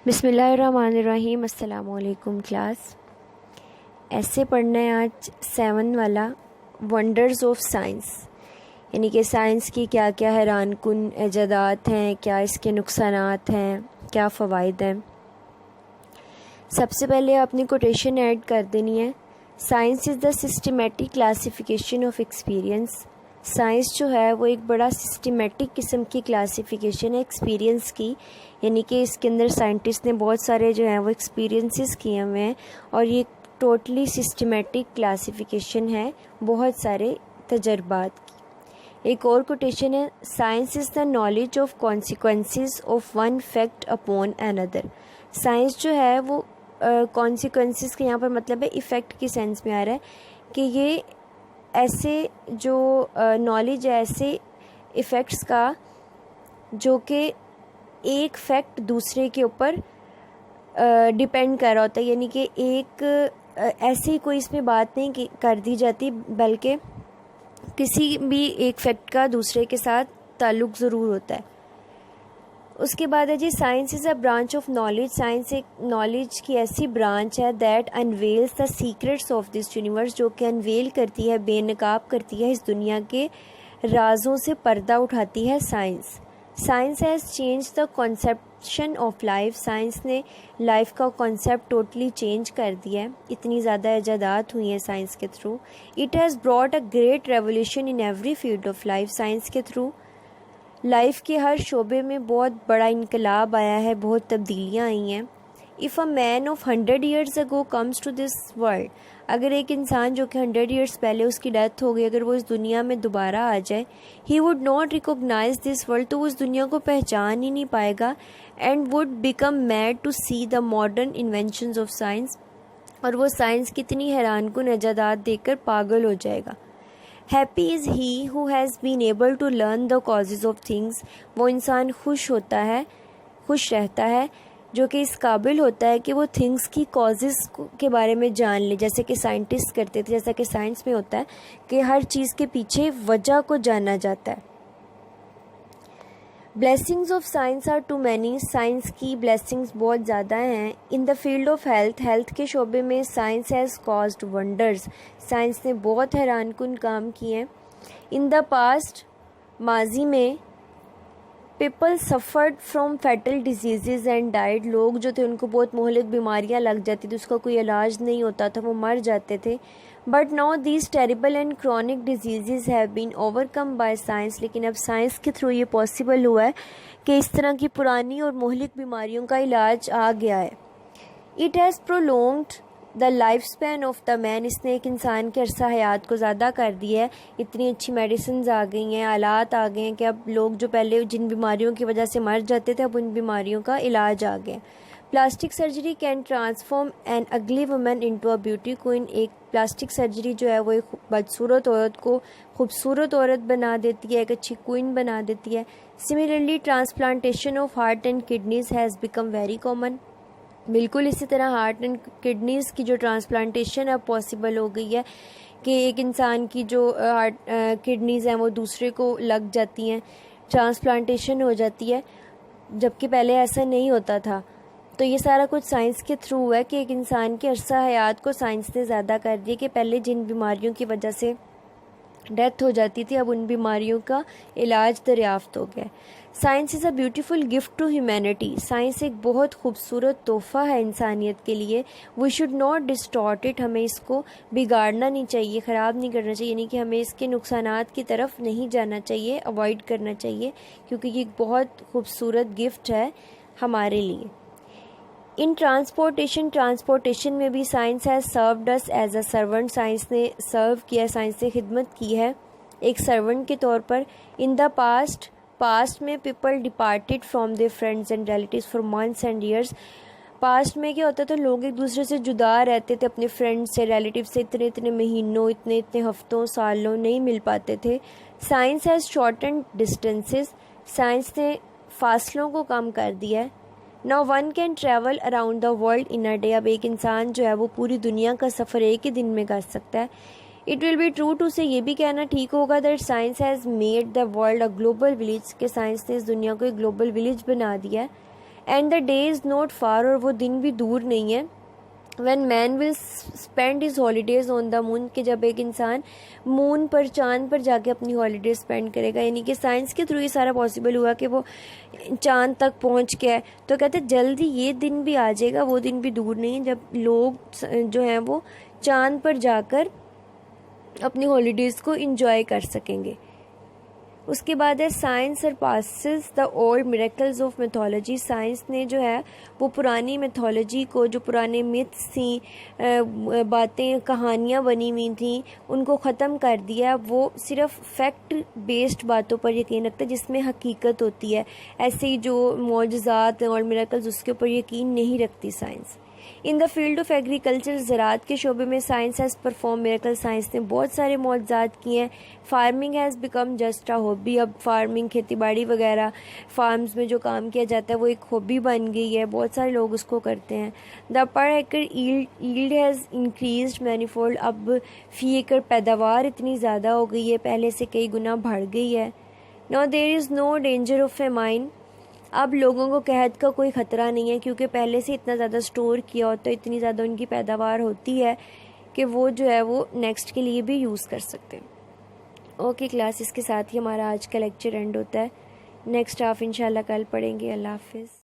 بسم اللہ الرحمن الرحیم۔ السلام علیکم کلاس۔ ایسے پڑھنا ہے آج 7 والا، ونڈرز آف سائنس، یعنی کہ سائنس کی کیا کیا حیران کن ایجادات ہیں، کیا اس کے نقصانات ہیں، کیا فوائد ہیں۔ سب سے پہلے آپ نے کوٹیشن ایڈ کر دینی ہے۔ Science is the systematic classification of experience. Science جو ہے وہ ایک بڑا سسٹمیٹک قسم کی کلاسیفیکیشن ہے ایکسپیرئنس کی، یعنی کہ اس کے اندر سائنٹسٹ نے بہت سارے جو ہیں وہ ایکسپیرئنسز کیے ہوئے ہیں، اور یہ ٹوٹلی سسٹمیٹک کلاسیفیکیشن ہے بہت سارے تجربات کی۔ ایک اور کوٹیشن ہے، science is the knowledge of consequences of one fact upon another. Science جو ہے وہ کانسیکوینسز کے یہاں پر مطلب ہے ایفیکٹ کی سینس میں آ رہا ہے کہ یہ ایسے جو نالج ہے ایسے ایفیکٹس کا جو کہ ایک فیکٹ دوسرے کے اوپر ڈیپینڈ کر رہا ہوتا ہے، یعنی کہ ایک ایسی کوئی اس میں بات نہیں کر دی جاتی، بلکہ کسی بھی ایک فیکٹ کا دوسرے کے ساتھ تعلق ضرور ہوتا ہے۔ اس کے بعد ہے جی science is a branch of knowledge. Science ایک نالج کی ایسی برانچ ہے that involves the secrets of this universe, جو کہ انویل کرتی ہے، بے نقاب کرتی ہے اس دنیا کے رازوں سے پردہ اٹھاتی ہے science. Science has change the conception of life. Science نے لائف کا کنسیپٹ ٹوٹلی چینج کر دیا ہے، اتنی زیادہ ایجادات ہوئی ہیں سائنس کے through. It has brought a great revolution in every field of life. Science کے تھرو لائف کے ہر شعبے میں بہت بڑا انقلاب آیا ہے، بہت تبدیلیاں آئی ہیں۔ If a man of 100 years ago comes to this world، اگر ایک انسان جو کہ 100 years پہلے اس کی ڈیتھ ہو گئی، اگر وہ اس دنیا میں دوبارہ آ جائے، he would not recognize this world، تو وہ اس دنیا کو پہچان ہی نہیں پائے گا، and would become mad to see the modern inventions of science، اور وہ سائنس کی اتنی حیران کن ایجادات دیکھ کر پاگل ہو جائے گا۔ Happy is he who has been able to learn the causes of things, وہ انسان خوش رہتا ہے جو کہ اس قابل ہوتا ہے کہ وہ تھنگس کی کازز کے بارے میں جان لے، جیسے کہ سائنٹسٹ کرتے تھے، جیسا کہ سائنس میں ہوتا ہے کہ ہر چیز کے پیچھے وجہ کو جانا جاتا ہے۔ Blessings of science are too many, science کی بلیسنگز بہت زیادہ ہیں۔ In the field of health کے شعبے میں science has caused wonders, science نے بہت حیران کن کام کیے ہیں۔ ان دا پاسٹ، ماضی میں، people suffered from fatal diseases and died, لوگ جو تھے ان کو بہت مہلک بیماریاں لگ جاتی تھی، اس کا کوئی علاج نہیں ہوتا تھا، وہ مر جاتے تھے۔ But now these terrible and chronic diseases have been over come by science, لیکن اب سائنس کے تھرو یہ پاسبل ہوا ہے کہ اس طرح کی پرانی اور مہلک بیماریوں کا علاج آ گیا ہے۔ It has prolonged the life span of the man, اس نے ایک انسان کے عرصہ حیات کو زیادہ کر دیا ہے، اتنی اچھی میڈیسنز آ گئی ہیں، آلات آ گئے ہیں کہ اب لوگ جو پہلے جن بیماریوں کی وجہ سے مر جاتے تھے اب ان بیماریوں کا علاج آ گیا۔ Plastic surgery can transform an ugly woman into a beauty queen, ایک پلاسٹک سرجری جو ہے وہ ایک بدصورت عورت کو خوبصورت عورت بنا دیتی ہے، ایک اچھی کوئن بنا دیتی ہے۔ Similarly transplantation of heart and kidneys has become very common, بالکل اسی طرح ہارٹ اینڈ کڈنیز کی جو ٹرانسپلانٹیشن اب پاسبل ہو گئی ہے کہ ایک انسان کی جو کڈنیز ہیں وہ دوسرے کو لگ جاتی ہیں، ٹرانسپلانٹیشن ہو جاتی ہے، جبکہ پہلے ایسا نہیں ہوتا تھا۔ تو یہ سارا کچھ سائنس کے تھرو ہے کہ ایک انسان کے عرصہ حیات کو سائنس نے زیادہ کر دیا، کہ پہلے جن بیماریوں کی وجہ سے ڈیتھ ہو جاتی تھی اب ان بیماریوں کا علاج دریافت ہو گیا۔ Science is a beautiful gift to humanity, science ایک بہت خوبصورت تحفہ ہے انسانیت کے لیے۔ We should not distort it, ہمیں اس کو بگاڑنا نہیں چاہیے، خراب نہیں کرنا چاہیے، یعنی کہ ہمیں اس کے نقصانات کی طرف نہیں جانا چاہیے، اوائڈ کرنا چاہیے، کیونکہ یہ ایک بہت خوبصورت گفٹ ہے ہمارے لیے۔ ان ٹرانسپورٹیشن میں بھی science has served us as a servant, science نے سرو کیا ہے، سائنس نے خدمت کی ہے ایک سرونٹ کے طور پر۔ ان دا پاسٹ میں people departed from their friends and relatives for months and years, past میں کیا ہوتا تھا، لوگ ایک دوسرے سے جدا رہتے تھے، اپنے فرینڈ سے، ریلیٹیو سے اتنے مہینوں، اتنے ہفتوں، سالوں نہیں مل پاتے تھے۔ Science has shortened distances, science نے فاصلوں کو کم کر دیا ہے۔ Now one can travel around the world in a day، اب ایک انسان جو ہے وہ پوری دنیا کا سفر ایک ہی دن میں کر سکتا ہے۔ It will be true to say، یہ بھی کہنا ٹھیک ہوگا that science has made the world a global village، کہ سائنس نے اس دنیا کو ایک گلوبل ولیج بنا دیا ہے۔ And the day is not far, اور وہ دن بھی دور نہیں ہے. When man will spend his holidays on the moon, کہ جب ایک انسان مون پر، چاند پر جا کے اپنی ہالیڈیز اسپینڈ کرے گا. یعنی کہ سائنس کے تھرو یہ سارا پاسبل ہوا کہ وہ چاند تک پہنچ گیا ہے. تو کہتے ہیں جلدی یہ دن بھی آ جائے گا، وہ دن بھی دور نہیں ہے جب لوگ جو ہیں وہ چاند پر جا کر اپنی ہالیڈیز کو انجوائے کر سکیں گے. اس کے بعد ہے science سرپاسز the old miracles of mythology. Science نے جو ہے وہ پرانی میتھولوجی کو، جو پرانے متس تھیں، باتیں، کہانیاں بنی ہوئی تھیں، ان کو ختم کر دیا. وہ صرف فیکٹ بیسڈ باتوں پر یقین رکھتا ہے جس میں حقیقت ہوتی ہے. ایسے ہی جو معجزات اور میریکلز، اس کے اوپر یقین نہیں رکھتی science. In the field of agriculture, زراعت کے شعبے میں science has perform miracle. Science نے بہت سارے معجزات کیے ہیں. Farming has become just a hobby. اب فارمنگ، کھیتی باڑی وغیرہ، فارمز میں جو کام کیا جاتا ہے وہ ایک ہابی بن گئی ہے، بہت سارے لوگ اس کو کرتے ہیں. The per acre yield has increased many fold. اب فی ایکڑ پیداوار اتنی زیادہ ہو گئی ہے، پہلے سے کئی گنا بڑھ گئی ہے. نو دیر از نو ڈینجر آف فیمائن. اب لوگوں کو قحط کا کوئی خطرہ نہیں ہے، کیونکہ پہلے سے اتنا زیادہ سٹور کیا ہوتا ہے، اتنی زیادہ ان کی پیداوار ہوتی ہے کہ وہ جو ہے وہ نیکسٹ کے لیے بھی یوز کر سکتے ہیں. اوکے کلاس، اس کے ساتھ ہی ہمارا آج کا لیکچر اینڈ ہوتا ہے. نیکسٹ ہاف انشاءاللہ کل پڑھیں گے. اللہ حافظ.